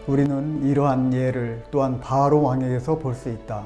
우리는 이러한 예를 또한 바로 왕에게서 볼 수 있다.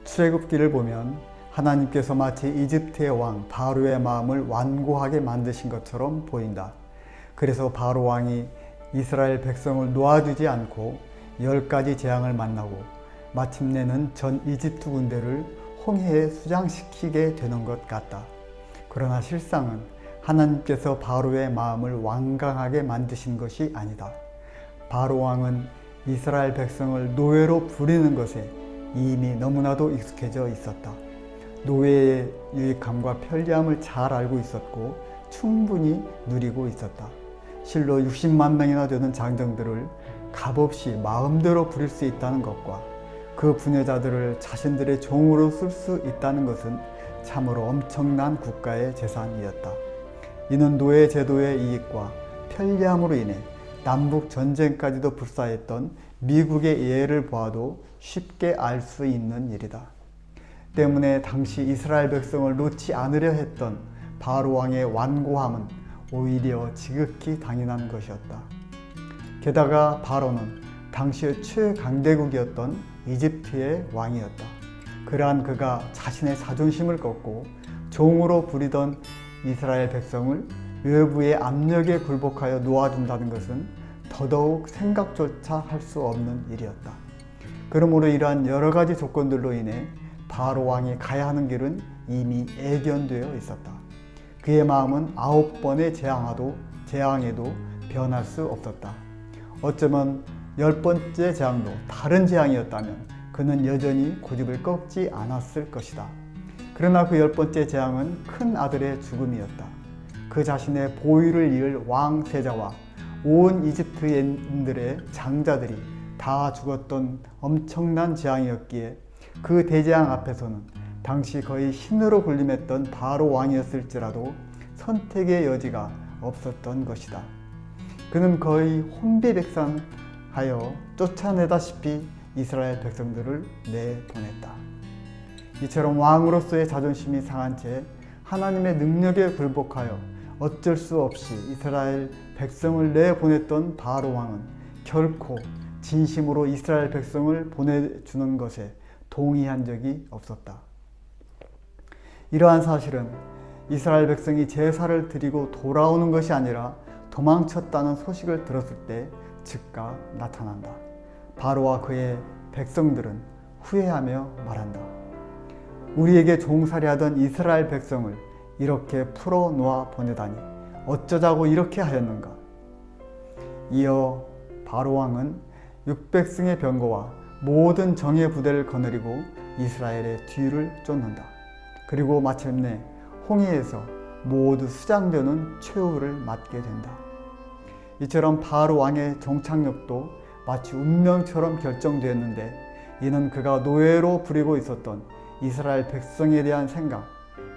출애굽기를 보면 하나님께서 마치 이집트의 왕 바로의 마음을 완고하게 만드신 것처럼 보인다. 그래서 바로 왕이 이스라엘 백성을 놓아주지 않고 10가지 재앙을 만나고 마침내는 전 이집트 군대를 홍해에 수장시키게 되는 것 같다. 그러나 실상은 하나님께서 바로의 마음을 완강하게 만드신 것이 아니다. 바로 왕은 이스라엘 백성을 노예로 부리는 것에 이미 너무나도 익숙해져 있었다. 노예의 유익함과 편리함을 잘 알고 있었고 충분히 누리고 있었다. 실로 60만 명이나 되는 장정들을 값없이 마음대로 부릴 수 있다는 것과 그 부녀자들을 자신들의 종으로 쓸 수 있다는 것은 참으로 엄청난 국가의 재산이었다. 이는 노예 제도의 이익과 편리함으로 인해 남북 전쟁까지도 불사했던 미국의 예를 보아도 쉽게 알 수 있는 일이다. 때문에 당시 이스라엘 백성을 놓지 않으려 했던 바로 왕의 완고함은 오히려 지극히 당연한 것이었다. 게다가 바로는 당시의 최강대국이었던 이집트의 왕이었다. 그러한 그가 자신의 자존심을 꺾고 종으로 부리던 이스라엘 백성을 외부의 압력에 굴복하여 놓아준다는 것은 더더욱 생각조차 할 수 없는 일이었다. 그러므로 이러한 여러 가지 조건들로 인해 바로 왕이 가야 하는 길은 이미 예견되어 있었다. 그의 마음은 9번의 재앙에도 변할 수 없었다. 어쩌면 10번째 재앙도 다른 재앙이었다면 그는 여전히 고집을 꺾지 않았을 것이다. 그러나 그 10번째 재앙은 큰 아들의 죽음이었다. 그 자신의 보위를 이을 왕 세자와 온 이집트인들의 장자들이 다 죽었던 엄청난 재앙이었기에 그 대재앙 앞에서는 당시 거의 신으로 군림했던 바로 왕이었을지라도 선택의 여지가 없었던 것이다. 그는 거의 혼비백산하여 쫓아내다시피 이스라엘 백성들을 내보냈다. 이처럼 왕으로서의 자존심이 상한 채 하나님의 능력에 굴복하여 어쩔 수 없이 이스라엘 백성을 내보냈던 바로 왕은 결코 진심으로 이스라엘 백성을 보내주는 것에 동의한 적이 없었다. 이러한 사실은 이스라엘 백성이 제사를 드리고 돌아오는 것이 아니라 도망쳤다는 소식을 들었을 때 즉각 나타난다. 바로와 그의 백성들은 후회하며 말한다. 우리에게 종살이하던 이스라엘 백성을 이렇게 풀어놓아 보내다니 어쩌자고 이렇게 하였는가. 이어 바로 왕은 600승의 병거와 모든 정예 부대를 거느리고 이스라엘의 뒤를 쫓는다. 그리고 마침내 홍해에서 모두 수장되는 최후를 맞게 된다. 이처럼 바로 왕의 정착력도 마치 운명처럼 결정되었는데 이는 그가 노예로 부리고 있었던 이스라엘 백성에 대한 생각,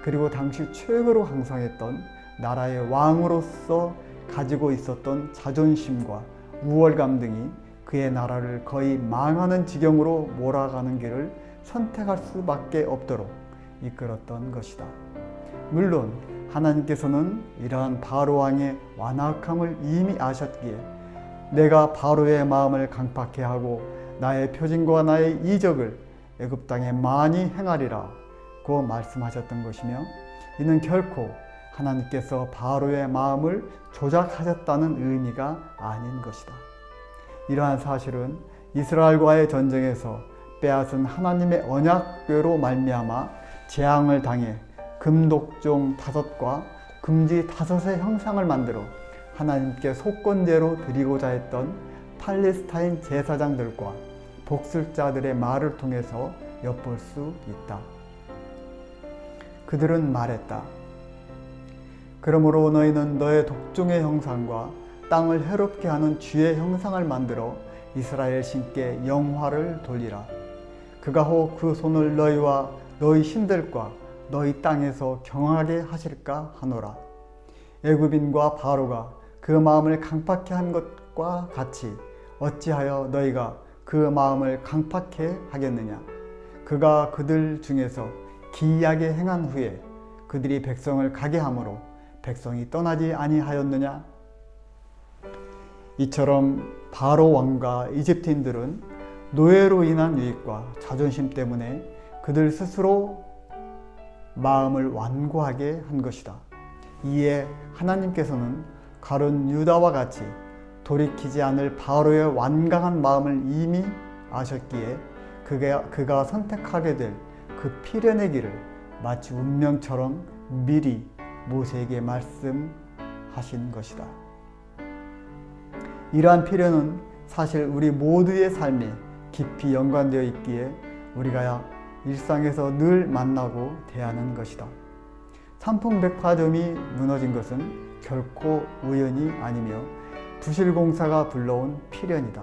그리고 당시 최고로 강성했던 나라의 왕으로서 가지고 있었던 자존심과 우월감 등이 그의 나라를 거의 망하는 지경으로 몰아가는 길을 선택할 수밖에 없도록 이끌었던 것이다. 물론 하나님께서는 이러한 바로 왕의 완악함을 이미 아셨기에 내가 바로의 마음을 강팍케 하고 나의 표징과 나의 이적을 애굽 땅에 많이 행하리라고 말씀하셨던 것이며, 이는 결코 하나님께서 바로의 마음을 조작하셨다는 의미가 아닌 것이다. 이러한 사실은 이스라엘과의 전쟁에서 빼앗은 하나님의 언약궤로 말미암아 재앙을 당해 금독종 5과 금지 5의 형상을 만들어 하나님께 속건제로 드리고자 했던 팔레스타인 제사장들과 복술자들의 말을 통해서 엿볼 수 있다. 그들은 말했다. 그러므로 너희는 너의 독종의 형상과 땅을 해롭게 하는 쥐의 형상을 만들어 이스라엘 신께 영화를 돌리라. 그가 혹 그 손을 너희와 너희 신들과 너희 땅에서 경하게 하실까 하노라. 애굽인과 바로가 그 마음을 강팍케 한 것과 같이 어찌하여 너희가 그 마음을 강팍케 하겠느냐. 그가 그들 중에서 기이하게 행한 후에 그들이 백성을 가게 함으로 백성이 떠나지 아니하였느냐. 이처럼 바로 왕과 이집트인들은 노예로 인한 유익과 자존심 때문에 그들 스스로 마음을 완고하게 한 것이다. 이에 하나님께서는 가룟 유다와 같이 돌이키지 않을 바로의 완강한 마음을 이미 아셨기에 그가 선택하게 될 그 필연의 길을 마치 운명처럼 미리 모세에게 말씀하신 것이다. 이러한 필연은 사실 우리 모두의 삶에 깊이 연관되어 있기에 우리가 일상에서 늘 만나고 대하는 것이다. 삼풍백화점이 무너진 것은 결코 우연이 아니며 부실공사가 불러온 필연이다.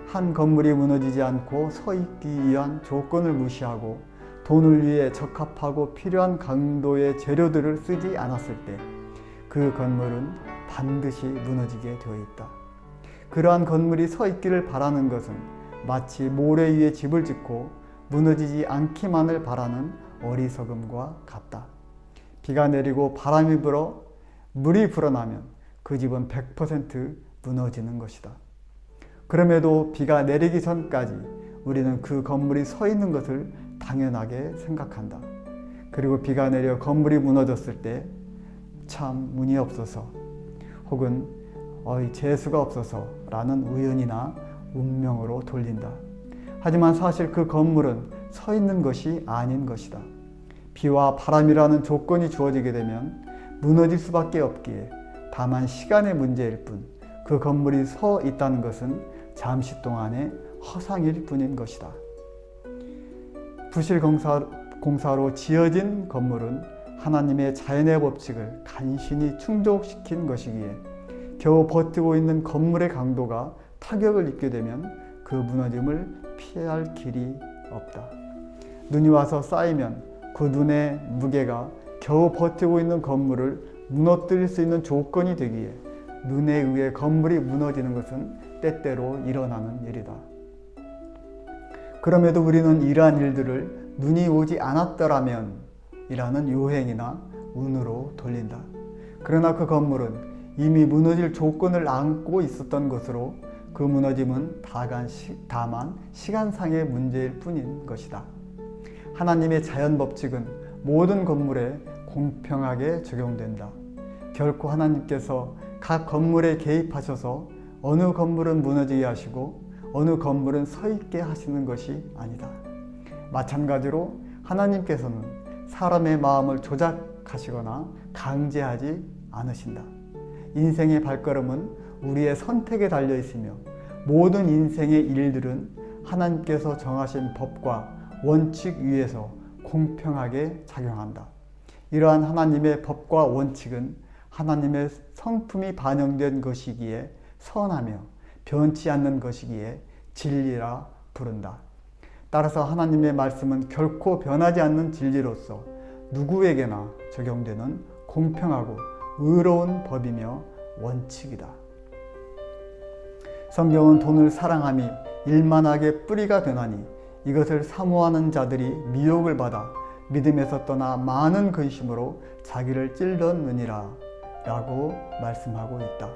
한 건물이 무너지지 않고 서 있기 위한 조건을 무시하고 돈을 위해 적합하고 필요한 강도의 재료들을 쓰지 않았을 때 그 건물은 반드시 무너지게 되어 있다. 그러한 건물이 서 있기를 바라는 것은 마치 모래 위에 집을 짓고 무너지지 않기만을 바라는 어리석음과 같다. 비가 내리고 바람이 불어 물이 불어나면 그 집은 100% 무너지는 것이다. 그럼에도 비가 내리기 전까지 우리는 그 건물이 서 있는 것을 당연하게 생각한다. 그리고 비가 내려 건물이 무너졌을 때 참 운이 없어서 혹은 재수가 없어서 라는 우연이나 운명으로 돌린다. 하지만 사실 그 건물은 서 있는 것이 아닌 것이다. 비와 바람이라는 조건이 주어지게 되면 무너질 수밖에 없기에 다만 시간의 문제일 뿐 그 건물이 서 있다는 것은 잠시 동안의 허상일 뿐인 것이다. 부실공사로 지어진 건물은 하나님의 자연의 법칙을 간신히 충족시킨 것이기에 겨우 버티고 있는 건물의 강도가 타격을 입게 되면 그 무너짐을 피할 길이 없다. 눈이 와서 쌓이면 그 눈의 무게가 겨우 버티고 있는 건물을 무너뜨릴 수 있는 조건이 되기에 눈에 의해 건물이 무너지는 것은 때때로 일어나는 일이다. 그럼에도 우리는 이러한 일들을 눈이 오지 않았더라면 이라는 요행이나 운으로 돌린다. 그러나 그 건물은 이미 무너질 조건을 안고 있었던 것으로 그 무너짐은 다만 시간상의 문제일 뿐인 것이다. 하나님의 자연 법칙은 모든 건물에 공평하게 적용된다. 결코 하나님께서 각 건물에 개입하셔서 어느 건물은 무너지게 하시고 어느 건물은 서 있게 하시는 것이 아니다. 마찬가지로 하나님께서는 사람의 마음을 조작하시거나 강제하지 않으신다. 인생의 발걸음은 우리의 선택에 달려 있으며 모든 인생의 일들은 하나님께서 정하신 법과 원칙 위에서 공평하게 작용한다. 이러한 하나님의 법과 원칙은 하나님의 성품이 반영된 것이기에 선하며 변치 않는 것이기에 진리라 부른다. 따라서 하나님의 말씀은 결코 변하지 않는 진리로서 누구에게나 적용되는 공평하고 의로운 법이며 원칙이다. 성경은 돈을 사랑함이 일만하게 뿌리가 되나니 이것을 사모하는 자들이 미혹을 받아 믿음에서 떠나 많은 근심으로 자기를 찔렀느니라 라고 말씀하고 있다.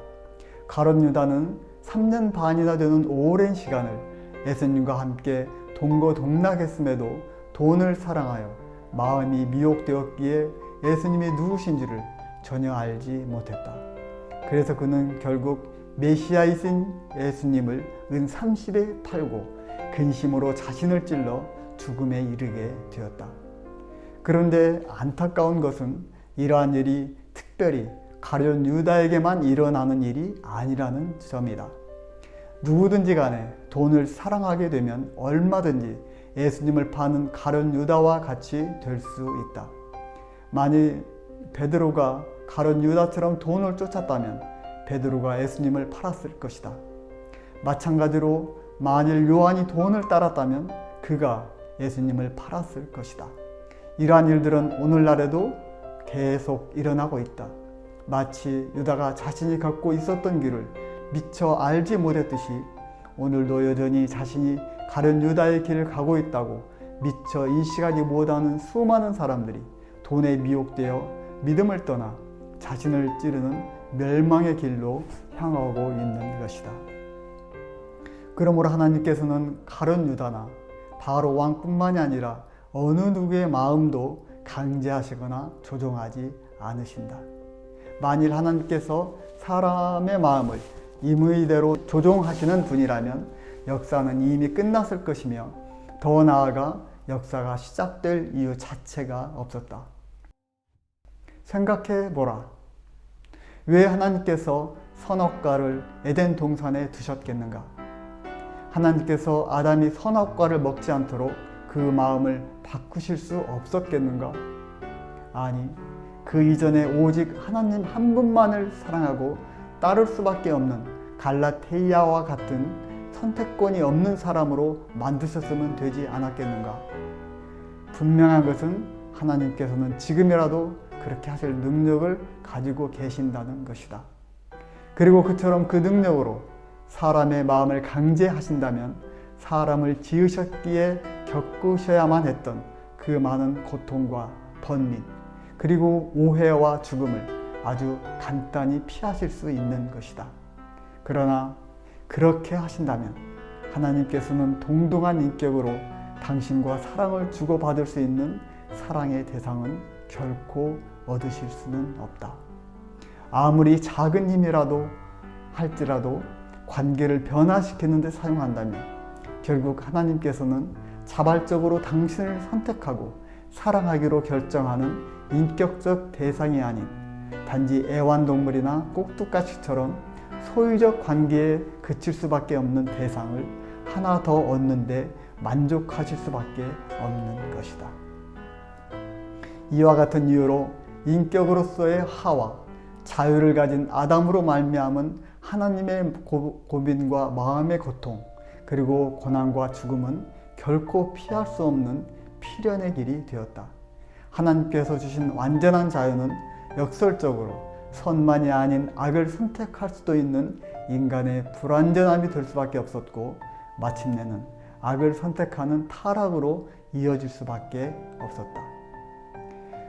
가룟 유다는 3년 반이나 되는 오랜 시간을 예수님과 함께 동거동락했음에도 돈을 사랑하여 마음이 미혹되었기에 예수님이 누구신지를 전혀 알지 못했다. 그래서 그는 결국 메시아이신 예수님을 은 30에 팔고 근심으로 자신을 찔러 죽음에 이르게 되었다. 그런데 안타까운 것은 이러한 일이 특별히 가룟 유다에게만 일어나는 일이 아니라는 점이다. 누구든지 간에 돈을 사랑하게 되면 얼마든지 예수님을 파는 가룟 유다와 같이 될 수 있다. 만일 베드로가 가룟 유다처럼 돈을 쫓았다면 베드로가 예수님을 팔았을 것이다. 마찬가지로 만일 요한이 돈을 따랐다면 그가 예수님을 팔았을 것이다. 이러한 일들은 오늘날에도 계속 일어나고 있다. 마치 유다가 자신이 갖고 있었던 길을 미처 알지 못했듯이 오늘도 여전히 자신이 가룟 유다의 길을 가고 있다고 미처 인식하지 못하는 수많은 사람들이 돈에 미혹되어 믿음을 떠나 자신을 찌르는 멸망의 길로 향하고 있는 것이다. 그러므로 하나님께서는 가룟 유다나 바로 왕뿐만이 아니라 어느 누구의 마음도 강제하시거나 조종하지 않으신다. 만일 하나님께서 사람의 마음을 임의대로 조종하시는 분이라면 역사는 이미 끝났을 것이며 더 나아가 역사가 시작될 이유 자체가 없었다. 생각해 보라. 왜 하나님께서 선악과를 에덴 동산에 두셨겠는가? 하나님께서 아담이 선악과를 먹지 않도록 그 마음을 바꾸실 수 없었겠는가? 아니, 그 이전에 오직 하나님 한 분만을 사랑하고 따를 수밖에 없는 갈라테이아와 같은 선택권이 없는 사람으로 만드셨으면 되지 않았겠는가? 분명한 것은 하나님께서는 지금이라도 그렇게 하실 능력을 가지고 계신다는 것이다. 그리고 그처럼 그 능력으로 사람의 마음을 강제하신다면 사람을 지으셨기에 겪으셔야만 했던 그 많은 고통과 번민, 그리고 오해와 죽음을 아주 간단히 피하실 수 있는 것이다. 그러나 그렇게 하신다면 하나님께서는 동등한 인격으로 당신과 사랑을 주고받을 수 있는 사랑의 대상은 결코 얻으실 수는 없다. 아무리 작은 힘이라도 할지라도 관계를 변화시키는 데 사용한다면 결국 하나님께서는 자발적으로 당신을 선택하고 사랑하기로 결정하는 인격적 대상이 아닌 단지 애완동물이나 꼭두가시처럼 소유적 관계에 그칠 수밖에 없는 대상을 하나 더 얻는데 만족하실 수밖에 없는 것이다. 이와 같은 이유로 인격으로서의 하와 자유를 가진 아담으로 말미암은 하나님의 고민과 마음의 고통, 그리고 고난과 죽음은 결코 피할 수 없는 필연의 길이 되었다. 하나님께서 주신 완전한 자유는 역설적으로 선만이 아닌 악을 선택할 수도 있는 인간의 불완전함이 될 수밖에 없었고, 마침내는 악을 선택하는 타락으로 이어질 수밖에 없었다.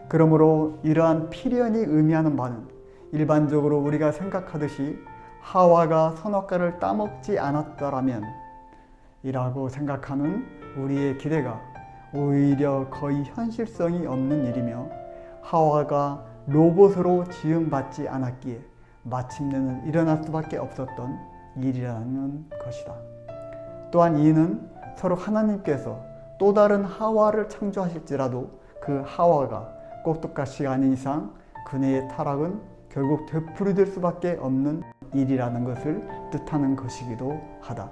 그러므로 이러한 필연이 의미하는 바는 일반적으로 우리가 생각하듯이 하와가 선악과를 따먹지 않았더라면 이라고 생각하는 우리의 기대가 오히려 거의 현실성이 없는 일이며, 하와가 로봇으로 지음받지 않았기에 마침내는 일어날 수밖에 없었던 일이라는 것이다. 또한 이는 서로 하나님께서 또 다른 하와를 창조하실지라도 그 하와가 꼭두가시가 아닌 이상 그네의 타락은 결국 되풀이될 수밖에 없는 일이라는 것을 뜻하는 것이기도 하다.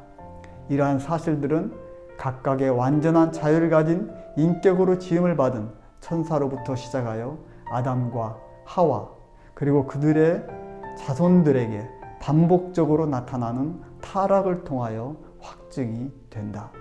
이러한 사실들은 각각의 완전한 자유를 가진 인격으로 지음을 받은 천사로부터 시작하여 아담과 하와, 그리고 그들의 자손들에게 반복적으로 나타나는 타락을 통하여 확증이 된다.